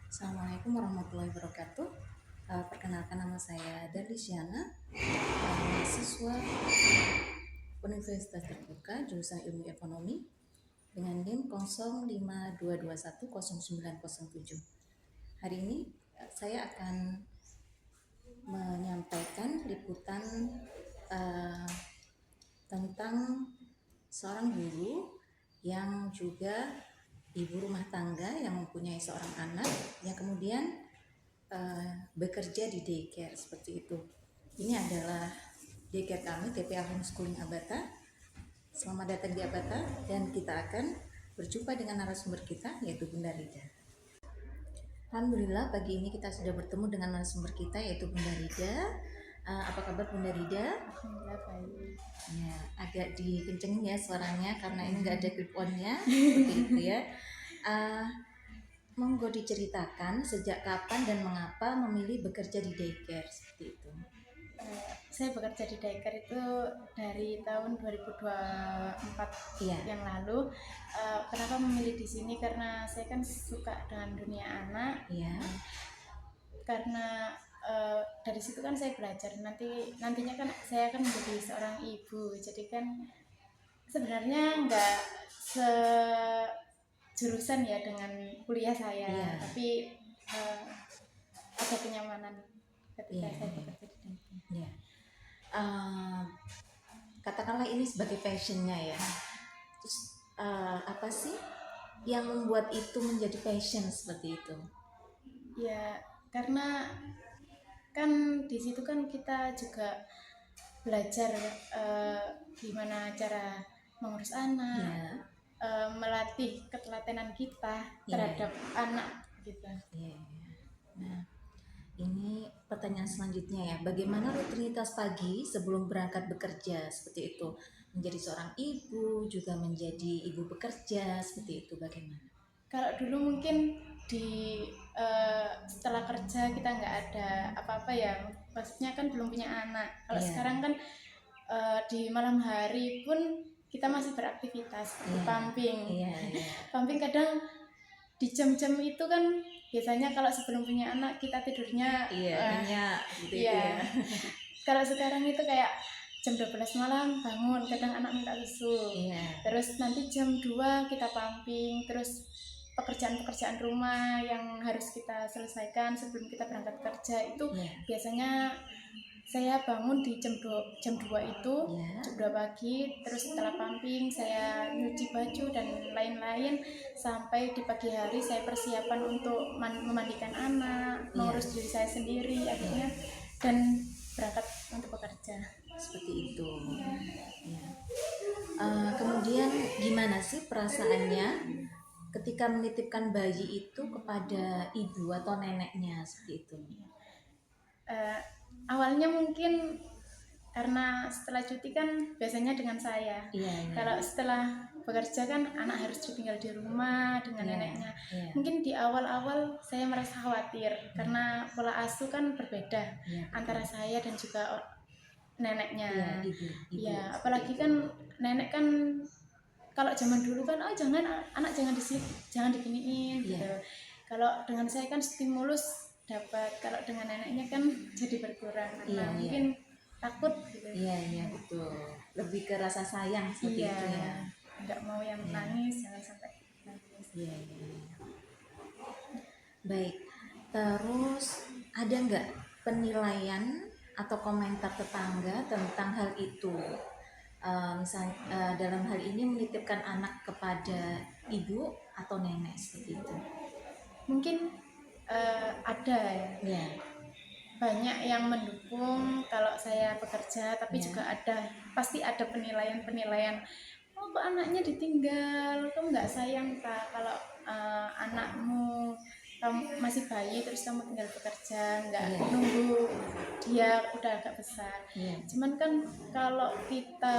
Assalamualaikum warahmatullahi wabarakatuh. Perkenalkan, nama saya Darlisyana, mahasiswa Universitas Terbuka jurusan Ilmu Ekonomi dengan NIM 0522210907. Hari ini saya akan menyampaikan liputan tentang seorang guru yang juga ibu rumah tangga yang mempunyai seorang anak yang kemudian bekerja di daycare seperti itu. Ini adalah daycare kami, TPA Homeschooling Abata. Selamat datang di Abata dan kita akan berjumpa dengan narasumber kita, yaitu Bunda Rida. Alhamdulillah pagi ini kita sudah bertemu dengan narasumber kita, yaitu Bunda Rida. Apa kabar Bunda Rida? Alhamdulillah baik. Ya, agak dikencengin ya suaranya karena ini nggak ada clip on-nya seperti itu ya. Monggo diceritakan sejak kapan dan mengapa memilih bekerja di daycare seperti itu. Saya bekerja di daycare itu dari tahun 2024 Iya. yang lalu. Kenapa memilih di sini? Karena saya kan suka dengan dunia anak. Iya. Karena dari situ kan saya belajar. Nantinya kan saya akan menjadi seorang ibu. Jadi kan sebenarnya nggak sejurusan ya dengan kuliah saya, Iya. tapi ada kenyamanan ketika Iya, saya iya. bekerja di daycare. Ya. Katakanlah ini sebagai passionnya ya. Terus apa sih yang membuat itu menjadi passion seperti itu? Ya, karena kan di situ kan kita juga belajar gimana cara mengurus anak, melatih ketelatenan kita terhadap anak gitu. Iya. Nah, ini pertanyaan selanjutnya ya. Bagaimana rutinitas pagi sebelum berangkat bekerja seperti itu? Menjadi seorang ibu, juga menjadi ibu bekerja seperti itu, bagaimana? Kalau dulu mungkin setelah kerja kita nggak ada apa-apa ya, maksudnya kan belum punya anak. Kalau sekarang kan di malam hari pun kita masih beraktivitas seperti pumping. Pumping kadang di jam-jam itu kan biasanya kalau sebelum punya anak kita tidurnya gitu ya. Kalau sekarang itu kayak jam 12 malam bangun, kadang anak minta susu. Terus nanti jam 2 kita pumping, terus pekerjaan-pekerjaan rumah yang harus kita selesaikan sebelum kita berangkat kerja itu biasanya saya bangun di jam 2 itu, jam 2 pagi, terus setelah pumping saya nyuci baju dan lain-lain sampai di pagi hari saya persiapan untuk memandikan anak, mengurus diri saya sendiri akhirnya dan berangkat untuk bekerja. Seperti itu. Kemudian gimana sih perasaannya ketika menitipkan bayi itu kepada ibu atau neneknya seperti itu? Awalnya mungkin karena setelah cuti kan biasanya dengan saya. Kalau setelah bekerja kan anak harus tinggal di rumah dengan neneknya. Mungkin di awal-awal saya merasa khawatir karena pola asuh kan berbeda antara saya dan juga neneknya. Ya, apalagi kan nenek kan kalau zaman dulu kan jangan anak jangan diginiin gitu. Kalau dengan saya kan stimulus dapat, kalau dengan neneknya kan jadi berkurang karena mungkin takut gitu. Iya betul. Lebih ke rasa sayang seperti itu ya. Nggak mau yang nangis, jangan sampai nangis. Baik. Terus ada nggak penilaian atau komentar tetangga tentang hal itu? Misalnya dalam hal ini menitipkan anak kepada ibu atau nenek seperti itu. Mungkin ada ya. Banyak yang mendukung kalau saya bekerja, tapi juga pasti ada penilaian. Oh, kok anaknya ditinggal, kamu nggak sayang tak kalau anakmu kamu masih bayi terus kamu tinggal bekerja, nggak nunggu dia udah agak besar. Cuman kan kalau kita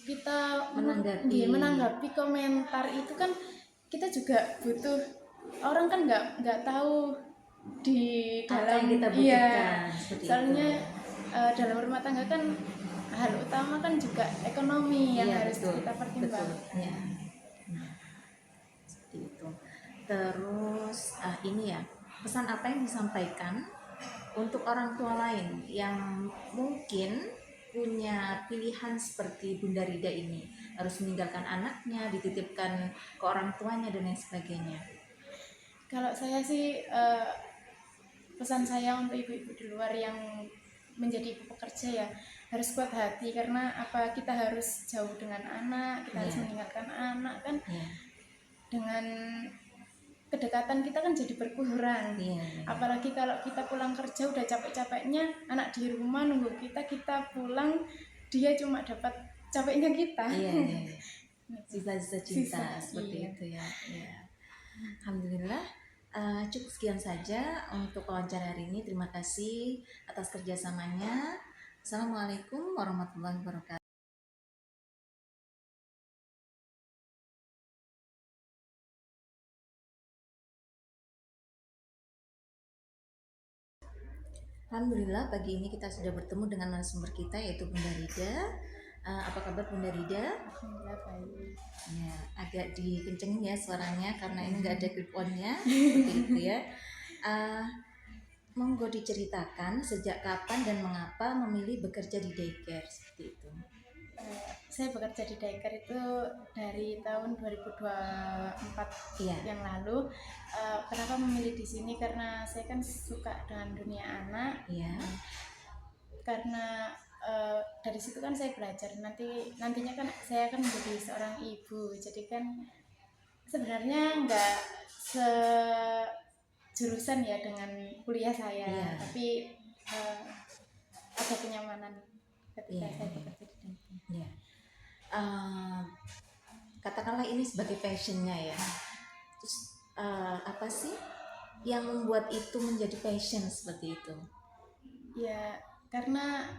kita menanggapi komentar itu kan kita juga butuh, orang kan nggak tahu di dalam kita butuhkan. Soalnya dalam rumah tangga kan hal utama kan juga ekonomi yang harus kita pertimbangkan. Ya, seperti itu. Terus ini ya, pesan apa yang disampaikan untuk orang tua lain yang mungkin punya pilihan seperti Bunda Rida ini, harus meninggalkan anaknya, dititipkan ke orang tuanya dan lain sebagainya? Kalau saya sih pesan saya untuk ibu-ibu di luar yang menjadi ibu pekerja ya, harus kuat hati, karena apa, kita harus jauh dengan anak, kita harus meninggalkan anak kan. Dengan kedekatan kita kan jadi berkurang. Apalagi kalau kita pulang kerja udah capek-capeknya, anak di rumah nunggu kita pulang, dia cuma dapat capeknya kita. Sisa-sisa cinta seperti itu ya. Alhamdulillah, cukup sekian saja untuk wawancara hari ini. Terima kasih atas kerjasamanya. Assalamualaikum warahmatullahi wabarakatuh. Alhamdulillah, pagi ini kita sudah bertemu dengan narasumber kita, yaitu Bunda Rida. Apa kabar Bunda Rida? Alhamdulillah baik. Ya, agak dikencengin ya suaranya karena ini nggak ada clip on-nya, seperti itu ya. Monggo diceritakan sejak kapan dan mengapa memilih bekerja di daycare seperti itu. Saya bekerja di daycare itu dari tahun 2024 yang lalu. Kenapa memilih di sini? Karena saya kan suka dengan dunia anak. Karena dari situ kan saya belajar, nantinya kan saya akan menjadi seorang ibu. Jadi kan sebenarnya nggak sejurusan ya dengan kuliah saya, tapi ada kenyamanan ketika saya bekerja di daycare. Katakanlah ini sebagai passionnya ya. Terus apa sih yang membuat itu menjadi passion seperti itu? Ya karena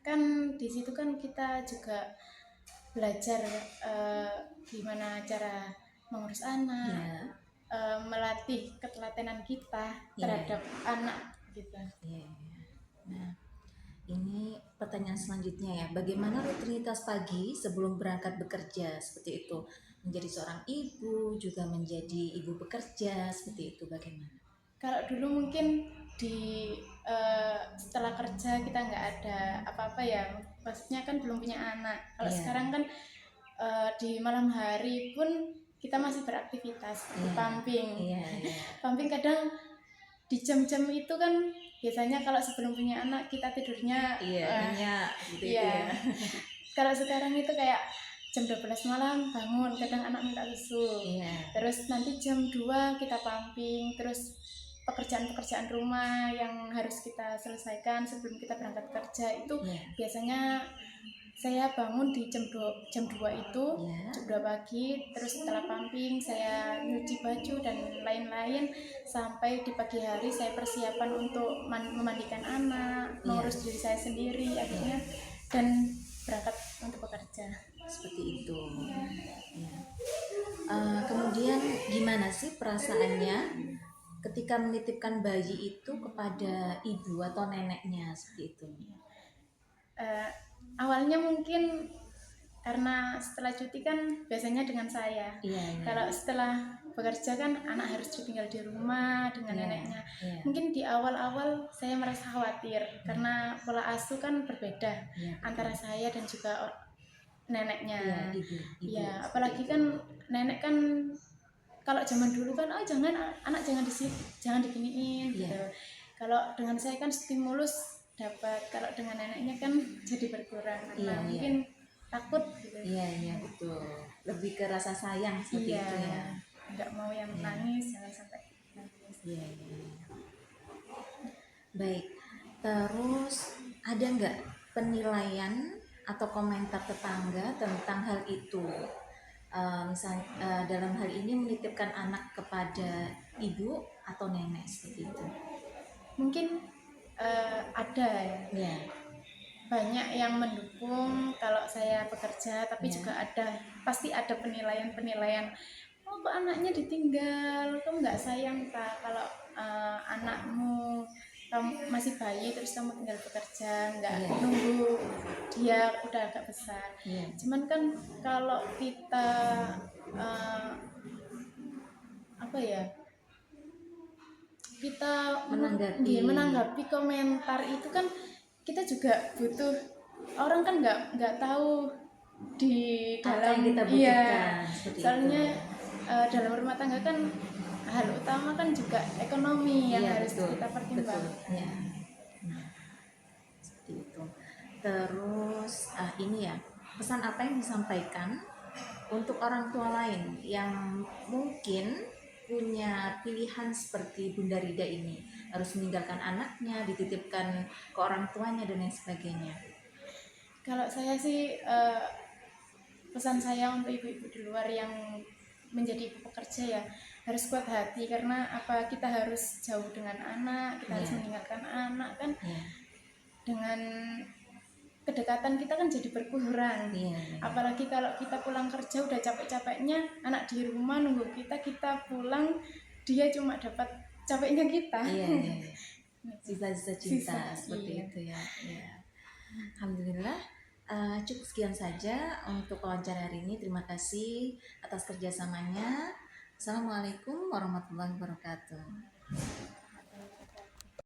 kan di situ kan kita juga belajar gimana cara mengurus anak, melatih ketelatenan kita terhadap anak gitu. Nah, ini pertanyaan selanjutnya ya, bagaimana rutinitas pagi sebelum berangkat bekerja seperti itu? Menjadi seorang ibu, juga menjadi ibu bekerja seperti itu, bagaimana? Kalau dulu mungkin setelah kerja kita nggak ada apa-apa ya, maksudnya kan belum punya anak. Kalau sekarang kan di malam hari pun kita masih beraktivitas seperti pumping. Pumping kadang di jam-jam itu kan biasanya kalau sebelum punya anak kita tidurnya gitu ya. Kalau sekarang itu kayak jam 12 malam bangun, kadang anak minta susu. Terus nanti jam 2 kita pumping, terus pekerjaan-pekerjaan rumah yang harus kita selesaikan sebelum kita berangkat kerja itu biasanya saya bangun di jam 2 itu, jam 2 pagi, terus setelah pumping saya nyuci baju dan lain-lain, sampai di pagi hari saya persiapan untuk memandikan anak, mengurus diri saya sendiri akhirnya, dan berangkat untuk bekerja. Seperti itu. Kemudian gimana sih perasaannya ketika menitipkan bayi itu kepada ibu atau neneknya seperti itu? Awalnya mungkin karena setelah cuti kan biasanya dengan saya. Kalau setelah bekerja kan anak harus ditinggal di rumah dengan neneknya. Mungkin di awal-awal saya merasa khawatir karena pola asuh kan berbeda antara saya dan juga neneknya. Ibu. Apalagi kan nenek kan kalau zaman dulu kan anak jangan diginiin gitu. Kalau dengan saya kan stimulus dapat, kalau dengan neneknya kan jadi berkurang karena mungkin takut gitu. Betul. Lebih ke rasa sayang seperti itu ya. Nggak mau yang nangis, jangan sampai nangis. Baik. Terus ada nggak penilaian atau komentar tetangga tentang hal itu? Misalnya dalam hal ini menitipkan anak kepada ibu atau nenek seperti itu? Mungkin ada ya. Banyak yang mendukung kalau saya bekerja, tapi juga pasti ada penilaian. Oh, kok anaknya ditinggal, kamu nggak sayang Kak kalau anakmu kamu masih bayi terus kamu tinggal bekerja, nggak nunggu dia udah agak besar. Cuman kan kalau kita apa ya, kita menanggapi komentar itu kan kita juga butuh, orang kan nggak tahu di dalam kita butuhkan. Soalnya dalam rumah tangga kan hal utama kan juga ekonomi yang harus kita pertimbangkan. Seperti itu. Terus ini ya, pesan apa yang disampaikan untuk orang tua lain yang mungkin punya pilihan seperti Bunda Rida ini, harus meninggalkan anaknya, dititipkan ke orang tuanya dan lain sebagainya? Kalau saya sih pesan saya untuk ibu-ibu di luar yang menjadi pekerja ya, harus kuat hati, karena apa, kita harus jauh dengan anak, kita harus meninggalkan anak kan, dengan kedekatan kita kan jadi berkurang. Apalagi kalau kita pulang kerja udah capek-capeknya, anak di rumah nunggu kita pulang, dia cuma dapat capeknya kita. Sisa-sisa cinta seperti itu ya. Alhamdulillah, cukup sekian saja untuk wawancara hari ini. Terima kasih atas kerjasamanya. Assalamualaikum warahmatullahi wabarakatuh.